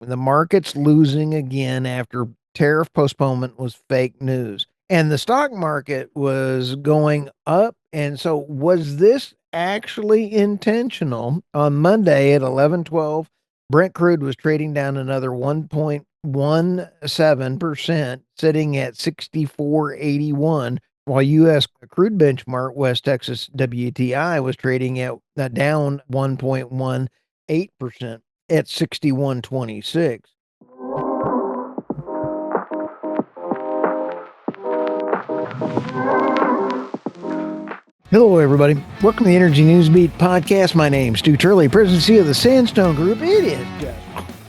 The market's losing again after tariff postponement was fake news. And the stock market was going up. And so was this actually intentional? On Monday at 11:12, Brent crude was trading down another 1.17%, sitting at 64.81, while U.S. crude benchmark West Texas WTI was trading at down 1.18% at 61.26. Hello, everybody. Welcome to the Energy News Beat podcast. My name's Stuart Turley, President of the Sandstone Group. It is just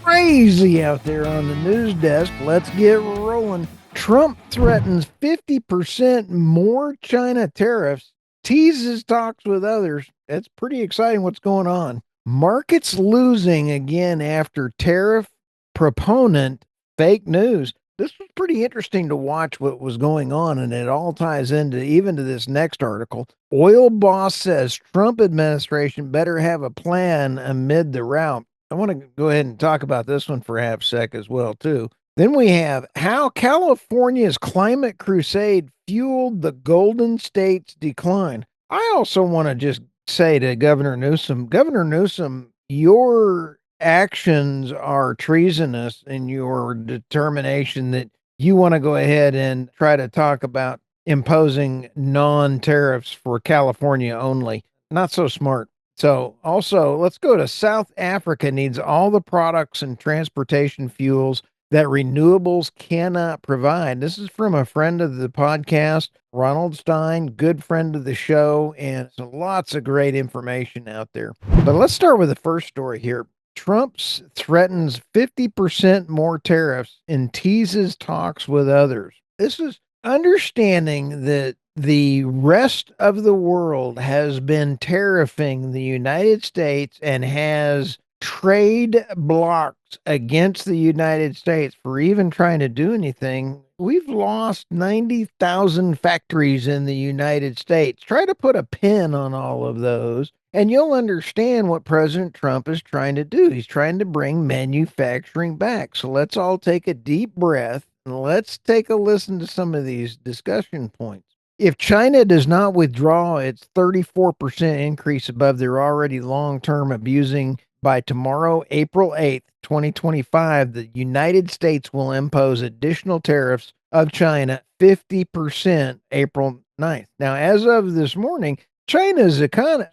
crazy out there on the news desk. Let's get rolling. Trump threatens 50% more China tariffs, teases talks with others. It's pretty exciting what's going on. Markets losing again after tariff proponent fake news. This was pretty interesting to watch what was going on, and it all ties into even to this next article. Oil boss says Trump administration better have a plan amid the rout. I want to go ahead and talk about this one for half a sec as well, too. Then we have how California's climate crusade fueled the Golden State's decline. I also want to just say to Governor Newsom, your actions are treasonous in your determination that you want to go ahead and try to talk about imposing non-tariffs for California only. Not so smart. So also, let's go to South Africa needs all the products and transportation fuels that renewables cannot provide. This is from a friend of the podcast, Ronald Stein, good friend of the show, and so lots of great information out there. But let's start with the first story here. Trump threatens 50% more tariffs and teases talks with others. This is understanding that the rest of the world has been tariffing the United States and has trade blocks against the United States for even trying to do anything. We've lost 90,000 factories in the United States. Try to put a pin on all of those, and you'll understand what President Trump is trying to do. He's trying to bring manufacturing back. So let's all take a deep breath and let's take a listen to some of these discussion points. If China does not withdraw its 34% increase above their already long-term abusing by tomorrow, April 8th, 2025, the United States will impose additional tariffs of China 50% April 9th. Now, as of this morning, China's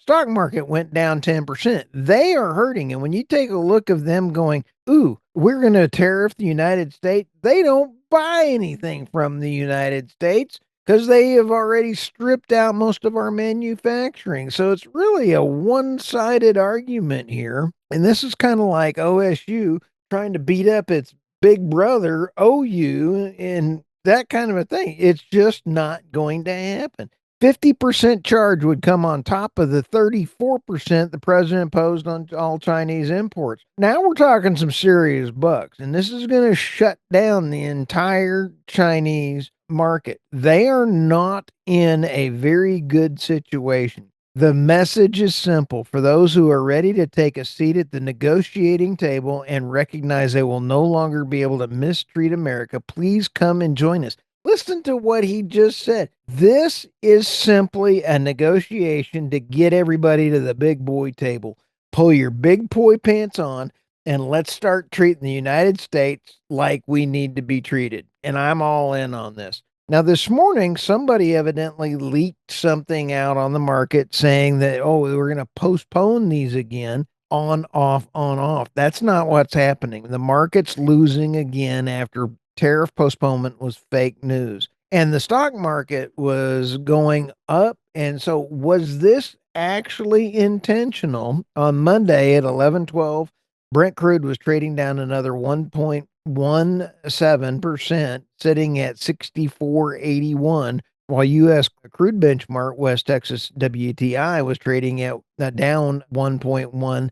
stock market went down 10%. They are hurting. And when you take a look of them going, ooh, we're going to tariff the United States, they don't buy anything from the United States because they have already stripped out most of our manufacturing. So it's really a one-sided argument here. And this is kind of like OSU trying to beat up its big brother, OU, and that kind of a thing. It's just not going to happen. 50% charge would come on top of the 34% the president imposed on all Chinese imports. Now we're talking some serious bucks, and this is going to shut down the entire Chinese market. They are not in a very good situation. The message is simple for those who are ready to take a seat at the negotiating table and recognize they will no longer be able to mistreat America. Please come and join us. Listen to what he just said. This is simply a negotiation to get everybody to the big boy table. Pull your big boy pants on and let's start treating the United States like we need to be treated. And I'm all in on this. Now, this morning, somebody evidently leaked something out on the market saying that, oh, we're going to postpone these again. On, off, on, off. That's not what's happening. The market's losing again after tariff postponement was fake news. And the stock market was going up. And so was this actually intentional? On Monday at 11:12, Brent crude was trading down another 1.17%, sitting at 64.81, while U.S. crude benchmark West Texas WTI was trading at down 1.18%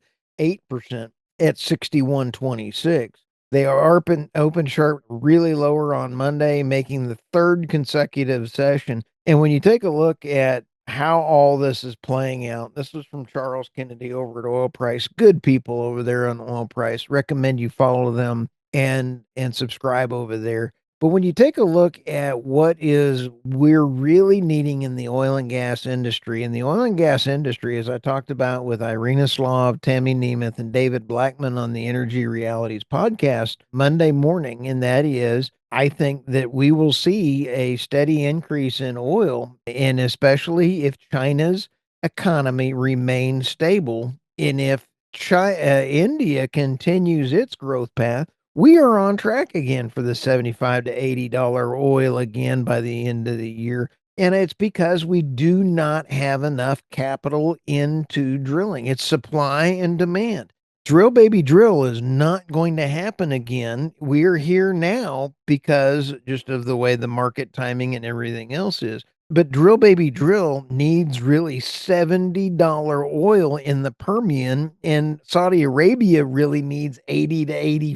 at 61.26. They are open sharp, really lower on Monday, making the third consecutive session. And when you take a look at how all this is playing out. This was from Charles Kennedy over at Oil Price. Good people over there on Oil Price. Recommend you follow them and subscribe over there. But when you take a look at what is we're really needing in the oil and gas industry, and the oil and gas industry, as I talked about with Irina Slav, Tammy Nemeth, and David Blackman on the Energy Realities podcast Monday morning, and that is I think that we will see a steady increase in oil, and especially if China's economy remains stable. And if India continues its growth path, we are on track again for the $75 to $80 oil again by the end of the year. And it's because we do not have enough capital into drilling. It's supply and demand. Drill baby drill is not going to happen again. We're here now because just of the way the market timing and everything else is. But drill baby drill needs really $70 oil in the Permian, and Saudi Arabia really needs $80 to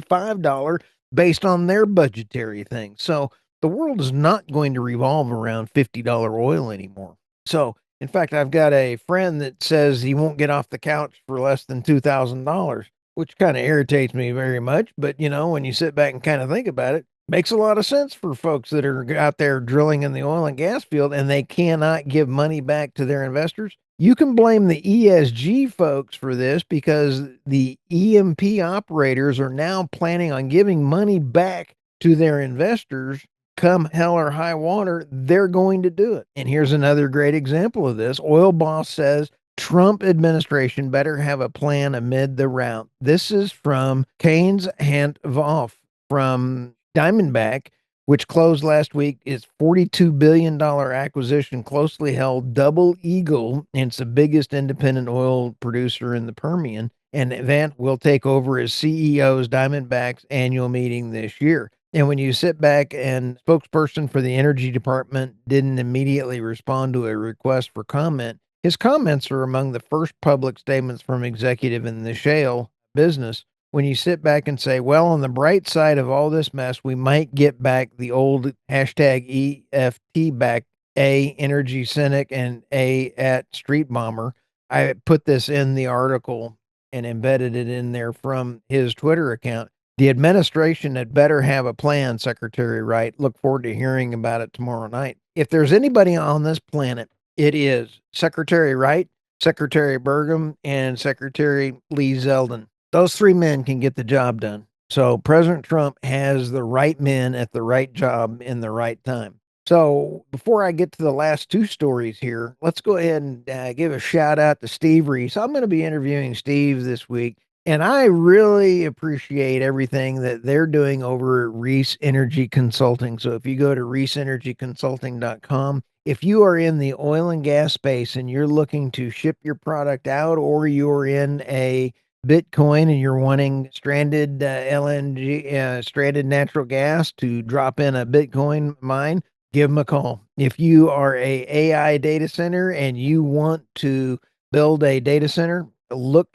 $85 based on their budgetary thing. So the world is not going to revolve around $50 oil anymore. So in fact, I've got a friend that says he won't get off the couch for less than $2,000, which kind of irritates me very much. But, when you sit back and kind of think about it, makes a lot of sense for folks that are out there drilling in the oil and gas field and they cannot give money back to their investors. You can blame the ESG folks for this because the EMP operators are now planning on giving money back to their investors come hell or high water, they're going to do it. And here's another great example of this. Oil Boss says Trump administration better have a plan amid the rout. This is from Keynes Handvoff from Diamondback, which closed last week. Its $42 billion acquisition closely held Double Eagle, and it's the biggest independent oil producer in the Permian. And Vant will take over as CEO's Diamondback's annual meeting this year. And when you sit back and spokesperson for the energy department didn't immediately respond to a request for comment, his comments are among the first public statements from executive in the shale business. When you sit back and say, well, on the bright side of all this mess, we might get back the old hashtag EFT back, A, energy cynic, and A, at street bomber. I put this in the article and embedded it in there from his Twitter account. The administration had better have a plan, Secretary Wright. Look forward to hearing about it tomorrow night. If there's anybody on this planet, it is Secretary Wright, Secretary Burgum, and Secretary Lee Zeldin. Those three men can get the job done. So President Trump has the right men at the right job in the right time. So before I get to the last two stories here, let's go ahead and give a shout out to Steve Reese. I'm going to be interviewing Steve this week. And I really appreciate everything that they're doing over at Reese Energy Consulting. So if you go to reeseenergyconsulting.com, if you are in the oil and gas space and you're looking to ship your product out, or you're in a Bitcoin and you're wanting stranded LNG, stranded natural gas to drop in a Bitcoin mine, give them a call. If you are a AI data center and you want to build a data center, look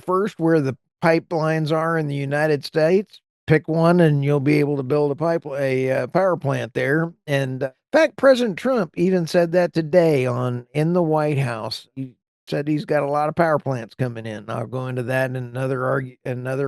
first where the pipelines are in the United States. Pick one, and you'll be able to build a power plant there. And in fact, President Trump even said that today in the White House. He said he's got a lot of power plants coming in. I'll go into that in another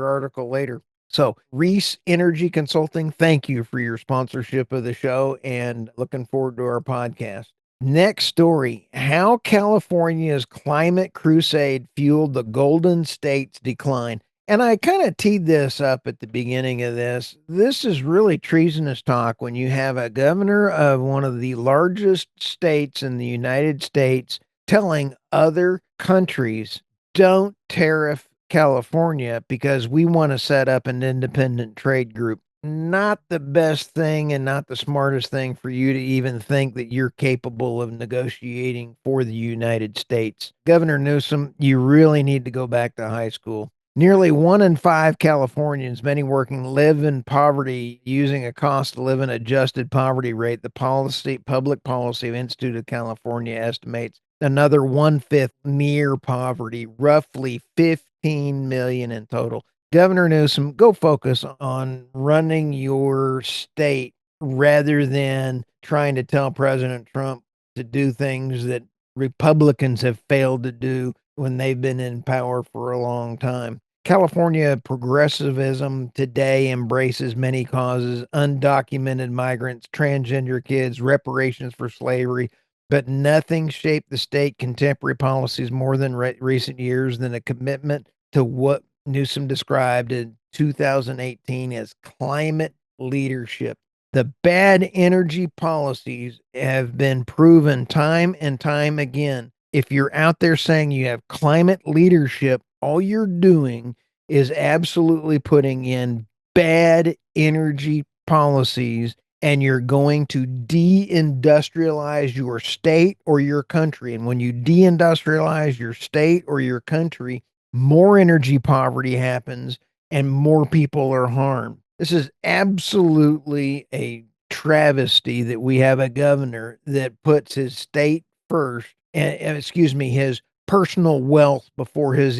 article later. So, Reese Energy Consulting, thank you for your sponsorship of the show, and looking forward to our podcast. Next story, how California's climate crusade fueled the Golden State's decline. And I kind of teed this up at the beginning of this. This is really treasonous talk when you have a governor of one of the largest states in the United States telling other countries, don't tariff California because we want to set up an independent trade group. Not the best thing and not the smartest thing for you to even think that you're capable of negotiating for the United States. Governor Newsom, you really need to go back to high school. Nearly 1 in 5 Californians, many working, live in poverty using a cost of living adjusted poverty rate. The public policy of Institute of California estimates another 1/5 near poverty, roughly 15 million in total. Governor Newsom, go focus on running your state rather than trying to tell President Trump to do things that Republicans have failed to do when they've been in power for a long time. California progressivism today embraces many causes: undocumented migrants, transgender kids, reparations for slavery, but nothing shaped the state contemporary policies more than recent years than a commitment to what Newsom described in 2018 as climate leadership. The bad energy policies have been proven time and time again. If you're out there saying you have climate leadership, all you're doing is absolutely putting in bad energy policies, and you're going to deindustrialize your state or your country. And when you deindustrialize your state or your country, more energy poverty happens and more people are harmed. This is absolutely a travesty that we have a governor that puts his state first, and excuse me, his personal wealth before his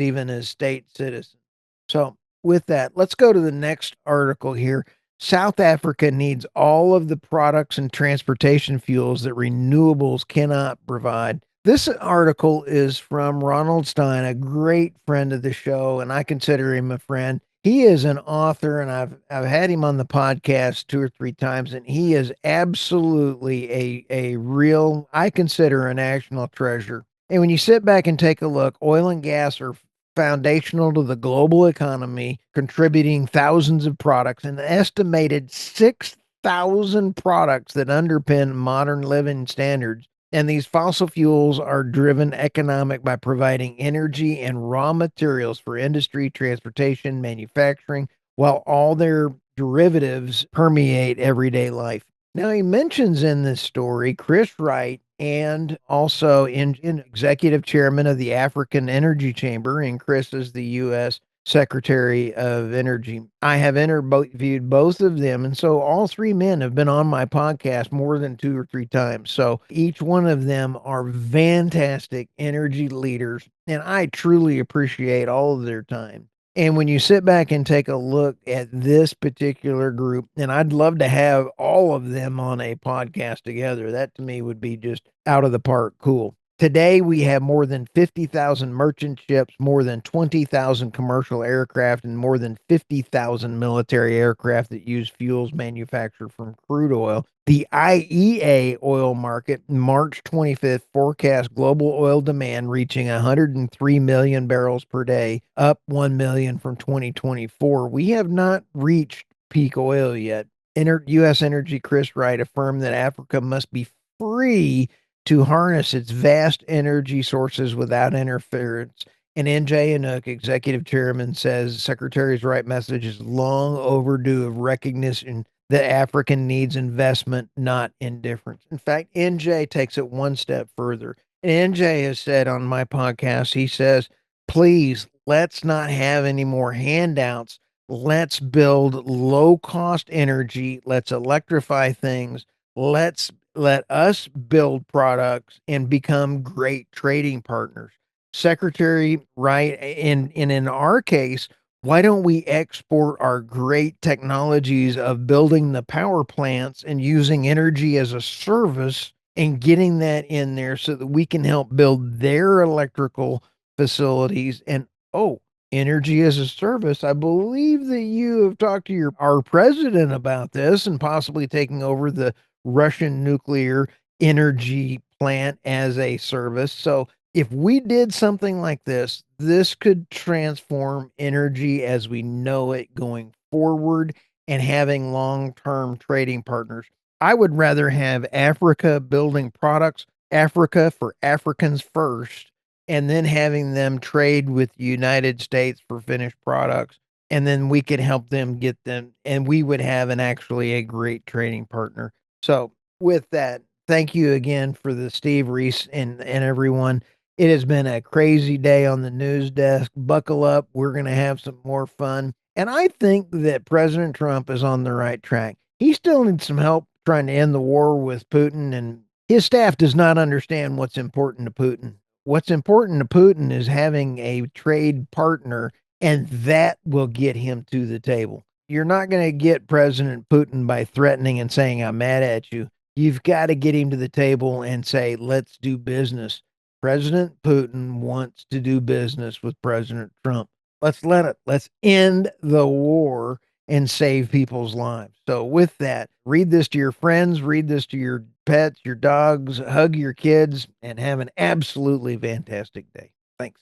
state citizens. So, with that, let's go to the next article here. South Africa needs all of the products and transportation fuels that renewables cannot provide. This article is from Ronald Stein, a great friend of the show, and I consider him a friend. He is an author, and I've had him on the podcast 2 or 3 times, and he is absolutely a real, I consider, a national treasure. And when you sit back and take a look, oil and gas are foundational to the global economy, contributing thousands of products, an estimated 6,000 products that underpin modern living standards. And these fossil fuels are driven economic by providing energy and raw materials for industry, transportation, manufacturing, while all their derivatives permeate everyday life. Now, he mentions in this story Chris Wright, and also in executive chairman of the African Energy Chamber, and Chris is the U.S. Secretary of Energy. I have interviewed both of them, and so all three men have been on my podcast more than 2 or 3 times. So each one of them are fantastic energy leaders, and I truly appreciate all of their time. And when you sit back and take a look at this particular group, and I'd love to have all of them on a podcast together, that to me would be just out of the park cool. Today, we have more than 50,000 merchant ships, more than 20,000 commercial aircraft, and more than 50,000 military aircraft that use fuels manufactured from crude oil. The IEA oil market, March 25th, forecast global oil demand reaching 103 million barrels per day, up 1 million from 2024. We have not reached peak oil yet. U.S. Energy Chris Wright affirmed that Africa must be free to harness its vast energy sources without interference. And NJ Inuk, executive chairman, says Secretary's right message is long overdue of recognition that Africa needs investment, not indifference. In fact, NJ takes it one step further. And NJ has said on my podcast, he says, please, let's not have any more handouts. Let's build low cost energy. Let's electrify things. Let us build products and become great trading partners. Secretary Wright, in our case, why don't we export our great technologies of building the power plants and using energy as a service and getting that in there so that we can help build their electrical facilities? And oh, energy as a service, I believe that you have talked to our president about this and possibly taking over the Russian nuclear energy plant as a service. So if we did something like this could transform energy as we know it going forward and having long-term trading partners. I would rather have Africa building products, Africa for Africans first, and then having them trade with the United States for finished products. And then we could help them get them, and we would have actually a great trading partner. So, with that, thank you again for the Steve Reese and everyone. It has been a crazy day on the news desk. Buckle up. We're going to have some more fun. And I think that President Trump is on the right track. He still needs some help trying to end the war with Putin, and his staff does not understand what's important to Putin. What's important to Putin is having a trade partner, and that will get him to the table. You're not going to get President Putin by threatening and saying, I'm mad at you. You've got to get him to the table and say, let's do business. President Putin wants to do business with President Trump. Let's let it. Let's end the war and save people's lives. So, with that, read this to your friends, read this to your pets, your dogs, hug your kids, and have an absolutely fantastic day. Thanks.